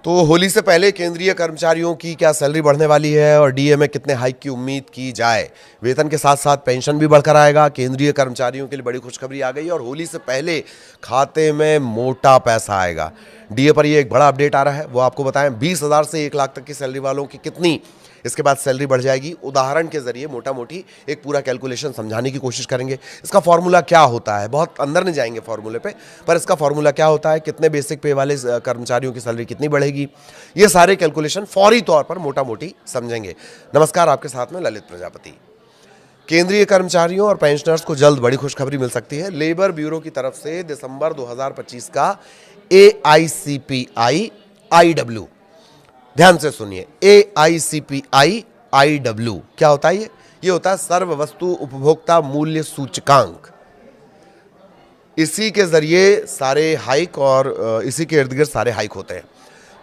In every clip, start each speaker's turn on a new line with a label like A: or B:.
A: तो होली से पहले केंद्रीय कर्मचारियों की क्या सैलरी बढ़ने वाली है और डीए में कितने हाइक की उम्मीद की जाए। वेतन के साथ साथ पेंशन भी बढ़कर आएगा। केंद्रीय कर्मचारियों के लिए बड़ी खुशखबरी आ गई और होली से पहले खाते में मोटा पैसा आएगा। डीए पर ये एक बड़ा अपडेट आ रहा है, वो आपको बताएं। 20,000 से 1 लाख तक की सैलरी वालों की कितनी इसके बाद सैलरी बढ़ जाएगी, उदाहरण के जरिए मोटा मोटी एक पूरा कैलकुलेशन समझाने की कोशिश करेंगे। इसका फॉर्मूला क्या होता है, बहुत अंदर नहीं जाएंगे फॉर्मूले पे, पर इसका फॉर्मूला क्या होता है, कितने बेसिक पे वाले कर्मचारियों की सैलरी कितनी बढ़ेगी, ये सारे कैलकुलेशन फौरी तौर पर मोटा मोटी समझेंगे। नमस्कार, आपके साथ में ललित प्रजापति। केंद्रीय कर्मचारियों और पेंशनर्स को जल्द बड़ी खुशखबरी मिल सकती है। लेबर ब्यूरो की तरफ से दिसंबर 2025 का AICPI IW, ध्यान से सुनिए, AICPI IW क्या होता है? ये होता है सर्व वस्तु उपभोक्ता मूल्य सूचकांक। इसी के जरिए सारे हाइक और इसी के इर्द गिर्द सारे हाइक होते हैं।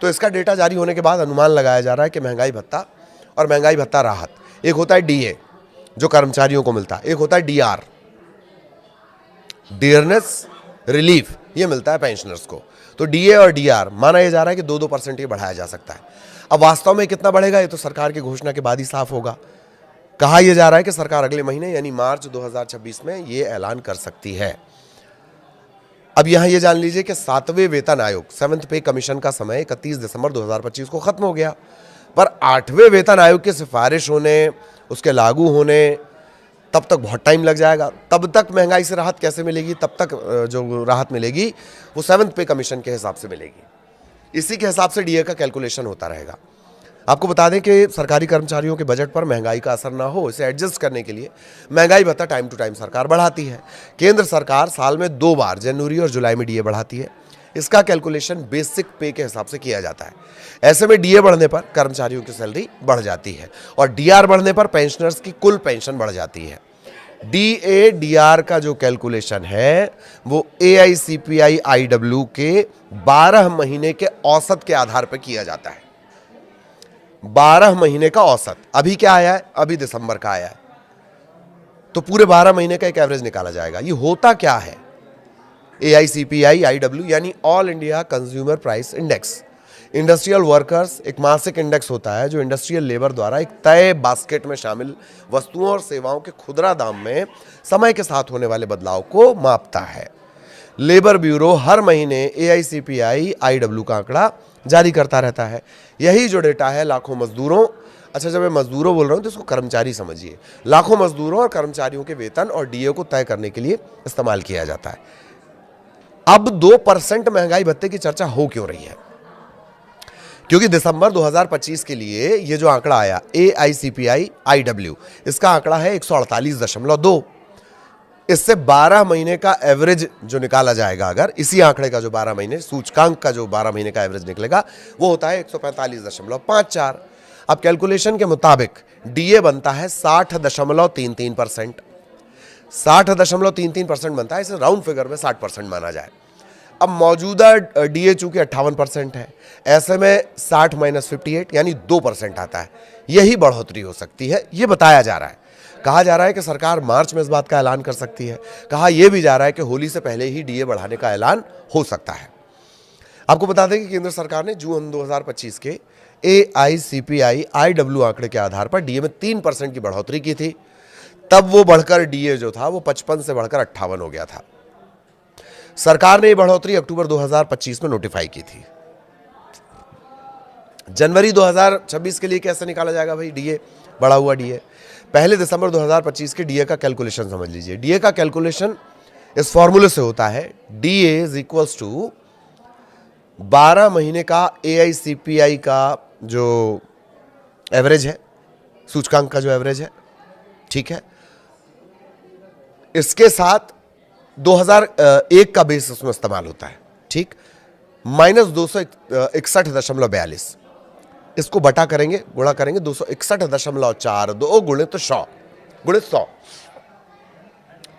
A: तो इसका डेटा जारी होने के बाद अनुमान लगाया जा रहा है कि महंगाई भत्ता और महंगाई भत्ता राहत, एक होता है डीए जो कर्मचारियों को मिलता है, एक होता है डीआर, डियरनेस रिलीफ, ये मिलता है पेंशनर्स को। तो डीए और डीआर माना यह जा रहा है कि 2-2% ये बढ़ाया जा सकता है। अब वास्तव में कितना बढ़ेगा ये तो सरकार की घोषणा के बाद ही साफ होगा। कहा यह जा रहा है कि सरकार अगले महीने यानी मार्च 2026 में ये ऐलान कर सकती है। अब यहां ये जान लीजिए कि 7वें वेतन आयोग 7th पे कमीशन का समय 31 दिसंबर 2025 को खत्म हो गया, पर 8वें वेतन आयोग की सिफारिश होने, उसके लागू होने तब तक बहुत टाइम लग जाएगा। तब तक महंगाई से राहत कैसे मिलेगी? तब तक जो राहत मिलेगी वो 7th पे कमीशन के हिसाब से मिलेगी। इसी के हिसाब से डीए का कैलकुलेशन होता रहेगा। आपको बता दें कि सरकारी कर्मचारियों के बजट पर महंगाई का असर ना हो, इसे एडजस्ट करने के लिए महंगाई भत्ता टाइम टू टाइम सरकार बढ़ाती है। केंद्र सरकार साल में 2 बार जनवरी और जुलाई में डीए बढ़ाती है। इसका कैलकुलेशन बेसिक पे के हिसाब से किया जाता है। ऐसे में डीए बढ़ने पर कर्मचारियों की सैलरी बढ़ जाती है और डीआर बढ़ने पर पेंशनर्स की कुल पेंशन बढ़ जाती है। डीए डीआर का जो कैलकुलेशन है वो AICPI IW के 12 महीने के औसत के आधार पर किया जाता है। 12 महीने का औसत। अभी क्या आया है? अभी दिसंबर का आया है, तो पूरे 12 महीने का एक एवरेज निकाला जाएगा। ये होता क्या है? AICPI IW यानी all India consumer price index. Industrial workers एक मासिक इंडेक्स होता है जो इंडस्ट्रियल लेबर द्वारा एक तय बास्केट में शामिल वस्तुओं और सेवाओं के खुदरा दाम में समय के साथ होने वाले बदलाव को मापता है। लेबर ब्यूरो हर महीने AICPI IW का आंकड़ा जारी करता रहता है। यही जो डेटा है लाखों मजदूरों, अच्छा जब मैं मजदूरों बोल रहा हूं तो इसको कर्मचारी समझिए, लाखों मजदूरों और कर्मचारियों के वेतन और डीए को तय करने के लिए इस्तेमाल किया जाता है। अब 2% महंगाई भत्ते की चर्चा हो क्यों रही है? क्योंकि दिसंबर 2025 के लिए ये जो आंकड़ा आया AICPI IW, इसका आंकड़ा है 148.2। इससे 12 महीने का एवरेज जो निकाला जाएगा, अगर इसी आंकड़े का जो 12 महीने सूचकांक का जो 12 महीने का एवरेज निकलेगा वो होता है 145.54। अब कैलकुलेशन के मुताबिक डीए बनता है 60.33%। 60.33% बनता है, इसे राउंड फिगर में 60% माना जाए। अब मौजूदा डीए चूंकि 58% है, ऐसे में 60 - 58 यानी 2% आता है। यही बढ़ोतरी हो सकती है, ये बताया जा रहा है। कहा जा रहा है कि सरकार मार्च में इस बात का ऐलान कर सकती है। कहा यह भी जा रहा है कि होली से पहले ही डीए बढ़ाने का ऐलान हो सकता है। आपको बता दें कि केंद्र सरकार ने जून 2025 के AICPI IW आंकड़े के आधार पर डीए में 3% की बढ़ोतरी की थी। तब वो बढ़कर डीए जो था वो 55 से बढ़कर 58 हो गया था। सरकार ने ये बढ़ोतरी अक्टूबर 2025 में नोटिफाई की थी। जनवरी 2026 के लिए कैसे निकाला जाएगा भाई डीए, बढ़ा हुआ डीए? पहले दिसंबर 2025 के डीए का कैलकुलेशन समझ लीजिए। डीए का कैलकुलेशन इस फॉर्मूले से होता है, डीए इज इक्वल्स टू 12 महीने का AICPI का जो एवरेज है, सूचकांक का जो एवरेज है, ठीक है, इसके साथ 2001 का बेस उसमें इस्तेमाल होता है, ठीक, माइनस 261.42। इसको बटा करेंगे, गुणा करेंगे 261.42 गुणित 100,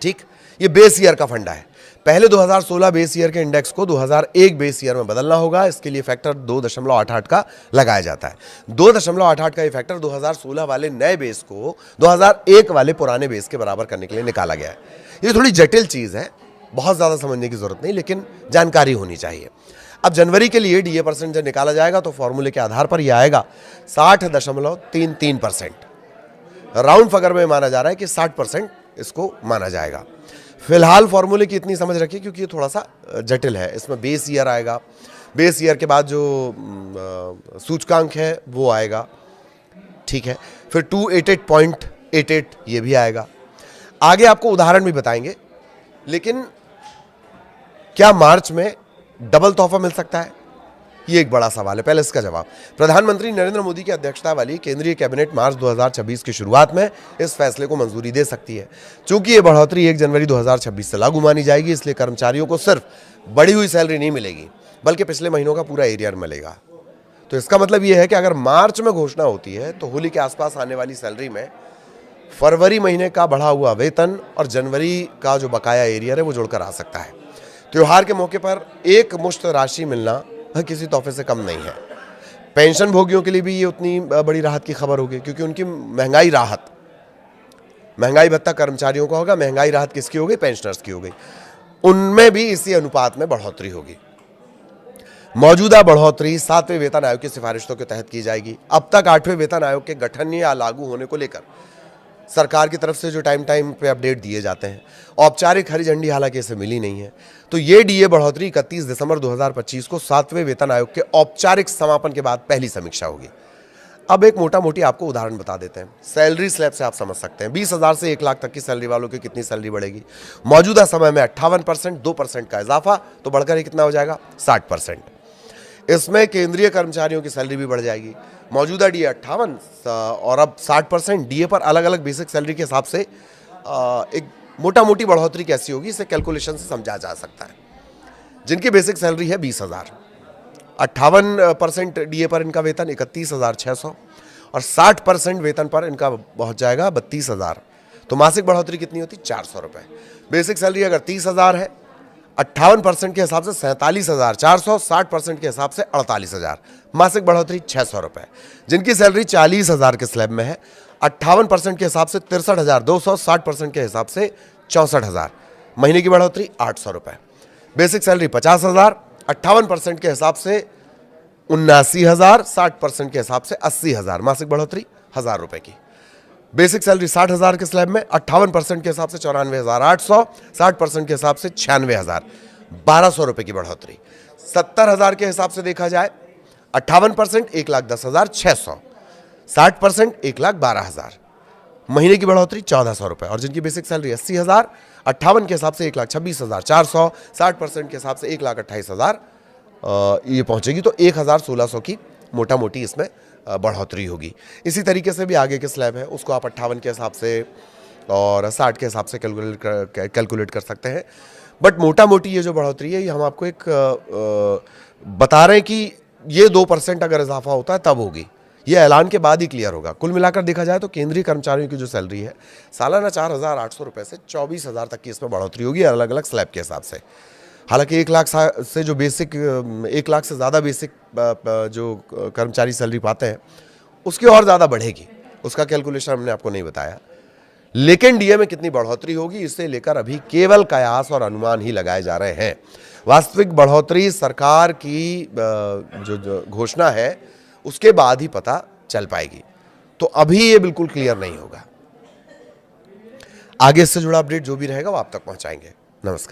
A: ठीक। ये बेस ईयर का फंडा है। पहले 2016 बेस ईयर के इंडेक्स को 2001 बेस ईयर में बदलना होगा। इसके लिए फैक्टर 2.88 का लगाया जाता है। 2.88 का ये फैक्टर 2016 वाले नए बेस को 2001 वाले पुराने बेस के बराबर करने के लिए निकाला गया है। ये थोड़ी जटिल चीज़ है, बहुत ज़्यादा समझने की जरूरत नहीं, लेकिन जानकारी होनी चाहिए। अब जनवरी के लिए डीए परसेंट जब निकाला जाएगा तो फॉर्मूले के आधार पर यह आएगा 60.33%। राउंड फिगर में माना जा रहा है कि 60% इसको माना जाएगा। फिलहाल फॉर्मूले की इतनी समझ रखिए क्योंकि ये थोड़ा सा जटिल है। इसमें बेस ईयर आएगा, बेस ईयर के बाद जो सूचकांक है वो आएगा, ठीक है। फिर 288.88 ये भी आएगा। आगे आपको उदाहरण भी बताएंगे। लेकिन क्या मार्च में डबल तोहफा मिल सकता है? ये एक बड़ा सवाल है। पहले इसका जवाब, प्रधानमंत्री नरेंद्र मोदी की अध्यक्षता वाली केंद्रीय कैबिनेट मार्च 2026 की शुरुआत में इस फैसले को मंजूरी दे सकती है। चूंकि ये बढ़ोतरी 1 जनवरी 2026 से लागू मानी जाएगी, इसलिए कर्मचारियों को सिर्फ बढ़ी हुई सैलरी नहीं मिलेगी बल्कि पिछले महीनों का पूरा एरियर मिलेगा। तो इसका मतलब ये है कि अगर मार्च में घोषणा होती है तो होली के आसपास आने वाली सैलरी में फरवरी महीने का बढ़ा हुआ वेतन और जनवरी का जो बकाया एरियर है वो जुड़कर आ सकता है। त्योहार के मौके पर एक मुश्त राशि मिलना किसी तोहफे से कम नहीं है। पेंशन भोगियों के लिए भी ये उतनी बड़ी राहत की खबर होगी क्योंकि उनकी महंगाई भत्ता कर्मचारियों का होगा, महंगाई राहत किसकी हो गई? पेंशनर्स की हो गई। उनमें भी इसी अनुपात में बढ़ोतरी होगी। मौजूदा बढ़ोतरी 7वें वेतन आयोग की सिफारिशों के तहत की जाएगी। अब तक 8वें वेतन आयोग के गठन या लागू होने को लेकर सरकार की तरफ से जो टाइम पे अपडेट दिए जाते हैं, औपचारिक हरी झंडी हालांकि इसे मिली नहीं है। तो ये डीए बढ़ोतरी 31 दिसंबर 2025 को 7वें वेतन आयोग के औपचारिक समापन के बाद पहली समीक्षा होगी। अब एक मोटा मोटी आपको उदाहरण बता देते हैं। सैलरी स्लैब से आप समझ सकते हैं 20,000 से 1 लाख तक की सैलरी वालों की कितनी सैलरी बढ़ेगी। मौजूदा समय में 58%, 2% का इजाफा तो बढ़कर कितना हो जाएगा? 60%। इसमें केंद्रीय कर्मचारियों की सैलरी भी बढ़ जाएगी। मौजूदा डीए 58 और अब 60%। डीए पर अलग अलग बेसिक सैलरी के हिसाब से एक मोटा मोटी बढ़ोतरी कैसी होगी इसे कैलकुलेशन से समझा जा सकता है। जिनकी बेसिक सैलरी है 20,000, 58% डीए पर इनका वेतन 31,600 और 60% वेतन पर इनका पहुंच जाएगा 32,000। तो मासिक बढ़ोतरी कितनी होती? 400 रुपये। बेसिक सैलरी अगर 30,000 है, 58% के हिसाब से 47,400, 60% के हिसाब से 48,000, मासिक बढ़ोतरी 600 रुपये। जिनकी सैलरी 40,000 के स्लैब में है, 58% के हिसाब से 63,200, 60% के हिसाब से 64,000, महीने की बढ़ोतरी 800 रुपये। बेसिक सैलरी 50,000, 58% के हिसाब से 79,000, 60% के हिसाब से 80,000, मासिक बढ़ोतरी 1,000 रुपये की। बेसिक सैलरी 60,000 के स्लैब में, 58% के हिसाब से 94,800, 60% के हिसाब से 96,000, 1,200 रुपये की बढ़ोतरी। 70,000 के हिसाब से देखा जाए, 58% 1,10,600, 60% 1,12,000, महीने की बढ़ोतरी 1,400 रुपये। और जिनकी बेसिक सैलरी 80,000, 58 के हिसाब से 1,26,400, 60% के हिसाब से 1,28,000 ये पहुंचेगी। तो 1,1600 की मोटा मोटी इसमें बढ़ोतरी होगी। इसी तरीके से भी आगे के स्लैब है उसको आप 58 के हिसाब से और 60 के हिसाब से कैलकुलेट कर सकते हैं। बट मोटा मोटी ये जो बढ़ोतरी है ये हम आपको एक बता रहे हैं कि ये 2% अगर इजाफा होता है तब होगी। ये ऐलान के बाद ही क्लियर होगा। कुल मिलाकर देखा जाए तो केंद्रीय कर्मचारियों की जो सैलरी है सालाना 4,800 रुपये से 24,000 तक की इसमें बढ़ोतरी होगी अलग अलग स्लैब के हिसाब से। हालांकि 1 लाख से जो बेसिक 1 लाख से ज़्यादा बेसिक जो कर्मचारी सैलरी पाते हैं उसकी और ज़्यादा बढ़ेगी, उसका कैलकुलेशन हमने आपको नहीं बताया। लेकिन डीए में कितनी बढ़ोतरी होगी इसे लेकर अभी केवल कयास और अनुमान ही लगाए जा रहे हैं। वास्तविक बढ़ोतरी सरकार की जो घोषणा है उसके बाद ही पता चल पाएगी। तो अभी ये बिल्कुल क्लियर नहीं होगा। आगे इससे जुड़ा अपडेट जो भी रहेगा वो आप तक पहुंचाएंगे। नमस्कार।